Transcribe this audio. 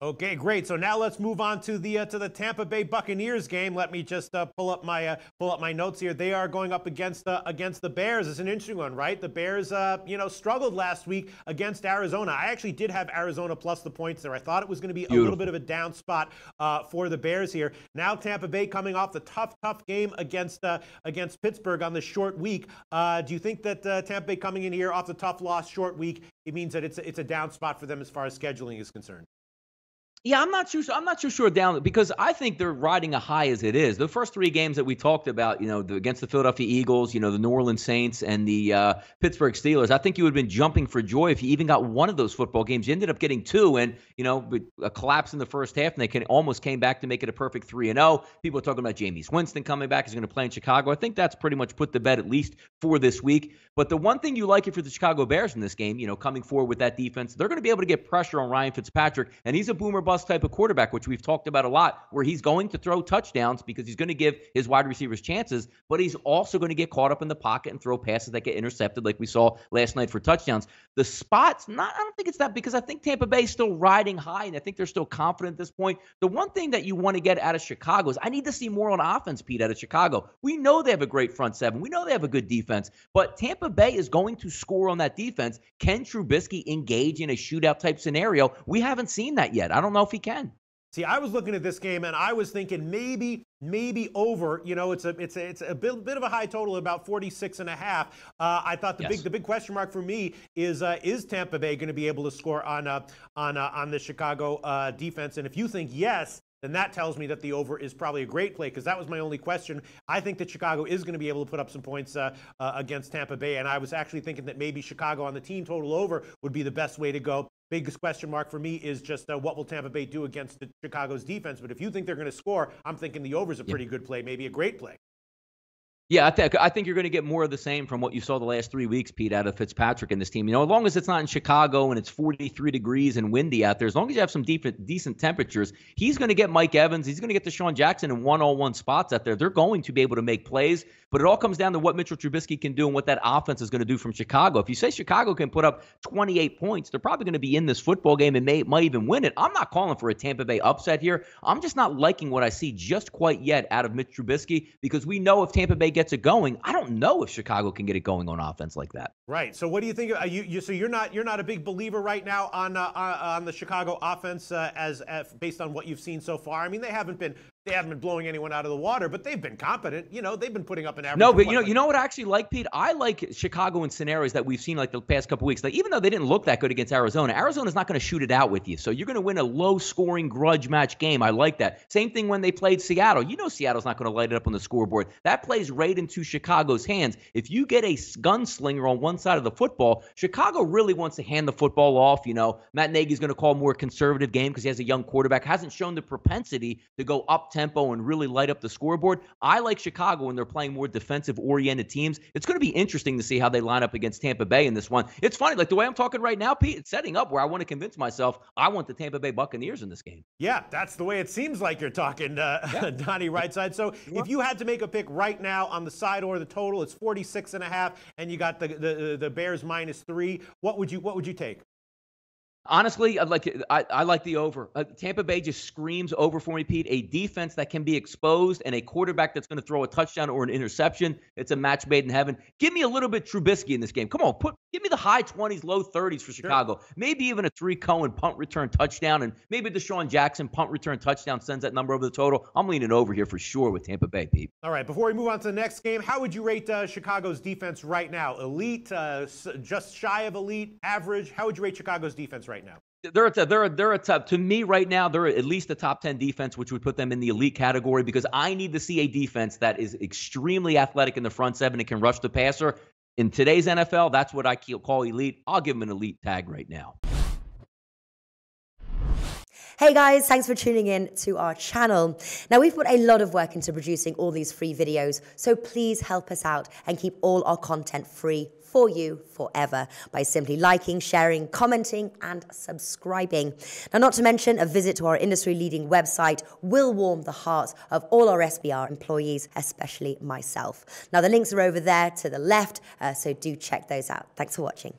Okay, great. So now let's move on to the Tampa Bay Buccaneers game. Let me just pull up my notes here. They are going up against the Bears. It's an interesting one, right? The Bears, struggled last week against Arizona. I actually did have Arizona plus the points there. I thought it was going to be a little bit of a down spot for the Bears here. Now Tampa Bay coming off the tough game against Pittsburgh on the short week. Do you think that Tampa Bay coming in here off the tough loss, short week, it means that it's a down spot for them as far as scheduling is concerned? Yeah, I'm not too sure down because I think they're riding a high as it is. The first three games that we talked about, against the Philadelphia Eagles, the New Orleans Saints, and the Pittsburgh Steelers, I think you would have been jumping for joy if you even got one of those football games. You ended up getting two, and a collapse in the first half, and they almost came back to make it a perfect 3-0. People are talking about Jameis Winston coming back. He's going to play in Chicago. I think that's pretty much put to bed at least for this week. But the one thing you like it for the Chicago Bears in this game, coming forward with that defense, they're going to be able to get pressure on Ryan Fitzpatrick, and he's a boomer bust type of quarterback, which we've talked about a lot, where he's going to throw touchdowns because he's going to give his wide receivers chances, but he's also going to get caught up in the pocket and throw passes that get intercepted like we saw last night for touchdowns. The spots, I don't think it's that, because I think Tampa Bay is still riding high, and I think they're still confident at this point. The one thing that you want to get out of Chicago is I need to see more on offense, Pete, out of Chicago. We know they have a great front seven. We know they have a good defense, but Tampa Bay is going to score on that defense. Can Trubisky engage in a shootout type scenario? We haven't seen that yet. I don't know if he can. See, I was looking at this game and I was thinking maybe over. It's a bit of a high total, about 46.5. I thought the big question mark for me is Tampa Bay going to be able to score on the Chicago defense? And if you think yes, then that tells me that the over is probably a great play, because that was my only question. I think that Chicago is going to be able to put up some points against Tampa Bay, and I was actually thinking that maybe Chicago on the team total over would be the best way to go. Biggest question mark for me is just what will Tampa Bay do against Chicago's defense. But if you think they're going to score, I'm thinking the over is a pretty good play, maybe a great play. Yeah, I think you're going to get more of the same from what you saw the last 3 weeks, Pete, out of Fitzpatrick and this team. As long as it's not in Chicago and it's 43 degrees and windy out there, as long as you have some decent temperatures, he's going to get Mike Evans. He's going to get Deshaun Jackson in one-on-one spots out there. They're going to be able to make plays, but it all comes down to what Mitchell Trubisky can do and what that offense is going to do from Chicago. If you say Chicago can put up 28 points, they're probably going to be in this football game and might even win it. I'm not calling for a Tampa Bay upset here. I'm just not liking what I see just quite yet out of Mitch Trubisky, because we know if Tampa Bay gets it going, I don't know if Chicago can get it going on offense like that. Right. So what do you think? So you're not a big believer right now on the Chicago offense as based on what you've seen so far. I mean, they haven't been blowing anyone out of the water, but they've been competent. They've been putting up an average. No, but you know what I actually like, Pete? I like Chicago in scenarios that we've seen like the past couple weeks. Like, even though they didn't look that good against Arizona, Arizona's not going to shoot it out with you. So you're going to win a low-scoring grudge match game. I like that. Same thing when they played Seattle. Seattle's not going to light it up on the scoreboard. That plays right into Chicago's hands. If you get a gunslinger on one side of the football, Chicago really wants to hand the football off. Matt Nagy's going to call a more conservative game because he has a young quarterback, hasn't shown the propensity to go up-tempo and really light up the scoreboard. I like Chicago when they're playing more defensive-oriented teams. It's going to be interesting to see how they line up against Tampa Bay in this one. It's funny, like the way I'm talking right now, Pete, it's setting up where I want to convince myself I want the Tampa Bay Buccaneers in this game. Yeah, that's the way it seems like you're talking, Donnie Rightside. So if you had to make a pick right now on the side or the total, it's 46.5, and you got the Bears -3. What would you take? Honestly, I like the over. Tampa Bay just screams over for me, Pete. A defense that can be exposed and a quarterback that's going to throw a touchdown or an interception. It's a match made in heaven. Give me a little bit Trubisky in this game. Come on, give me the high 20s, low 30s for Chicago. Sure. Maybe even a 3 Cohen punt return touchdown, and maybe Deshaun Jackson punt return touchdown sends that number over the total. I'm leaning over here for sure with Tampa Bay, Pete. All right, before we move on to the next game, how would you rate Chicago's defense right now? Elite, just shy of elite, average? How would you rate Chicago's defense right now? They're a top, to me right now, they're at least a top 10 defense, which would put them in the elite category, because I need to see a defense that is extremely athletic in the front seven and can rush the passer. In today's NFL, that's what I call elite. I'll give them an elite tag right now. Hey guys, thanks for tuning in to our channel. Now, we've put a lot of work into producing all these free videos, so please help us out and keep all our content free for you forever by simply liking, sharing, commenting, and subscribing. Now, not to mention, a visit to our industry-leading website will warm the hearts of all our SBR employees, especially myself. Now, the links are over there to the left, so do check those out. Thanks for watching.